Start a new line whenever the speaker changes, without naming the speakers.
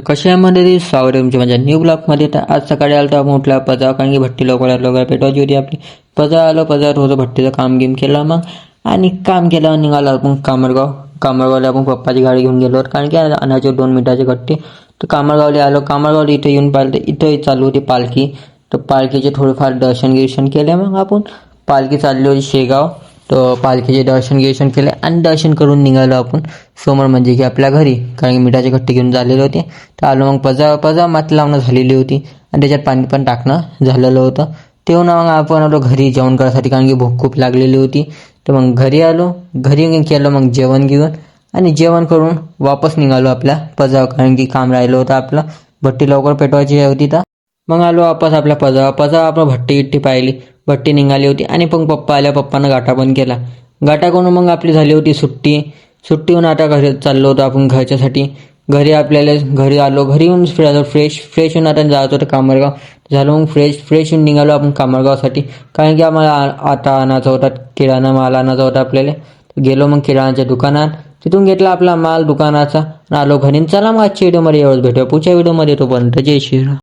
कशा मध्ये स्वागत आहे तुमच्या माझ्या न्यू ब्लॉगमध्ये. तर आज सकाळी आलो तर आपण उठला पजा कारण की भट्टी लवकर पेटवायची होती आपली. पजा आलो पजा थोडं भट्टीचं काम गेम केलं मग आणि काम केलं निघालो आपण कामरगावला आपण पप्पाची गाडी घेऊन गेलो कारण की अनाचे 2 मिनिटाचे गट्टे. तर कामरगावला आलो. कामरगावला इथे येऊन पाहिलं तर इथं चालू होती पालखी. तर पालखीचे थोडेफार दर्शन केले. मग आपण पालखी चालली होती शेगाव. तर पालखीचे दर्शन केले आणि दर्शन करून निघालो आपण समोर म्हणजे की आपल्या घरी कारण की मिठाचे गट्टे घेऊन झालेले होते. तर आलो मग पजा माती लावणं झालेली होती आणि त्याच्यात पाणी पण टाकणं झालेलं होतं. तेव्हा मग आपण आलो घरी जेवण करायसाठी कारण की भूक खूप लागलेली होती. तर मग घरी आलो. घरी केलं मग जेवण घेऊन आणि जेवण करून वापस निघालो आपल्या पजा कारण की काम राहिलं होतं आपलं. भट्टी लवकर पेटवायची होती. तर मग आलो वापस आपल्या पजा आपण भट्टी पाहिली. भट्टी निघाली होती आणि पण पप्पा आल्या. पप्पानं गाठा बंद केला. गाठा करून मग आपली झाली होती सुट्टीहून आता घरी चाललो होतो आपण घरच्यासाठी. घरी आलो. घरी येऊन फ्रेश होऊन आता जात होतं कामरगाव. झालं मग फ्रेश होऊन निघालो आपण कामरगावसाठी कारण की आम्हाला आता आणायचा होता किराणा माल आणायचा होता आपल्याला. गेलो मग किराणाच्या दुकानात. तिथून घेतला आपला माल दुकानाचा. आलो घरी. चला मग आजच्या व्हिडिओमध्ये एवढंच. भेटूया पुढच्या व्हिडिओमध्ये. तोपर्यंत जय श्रीराम.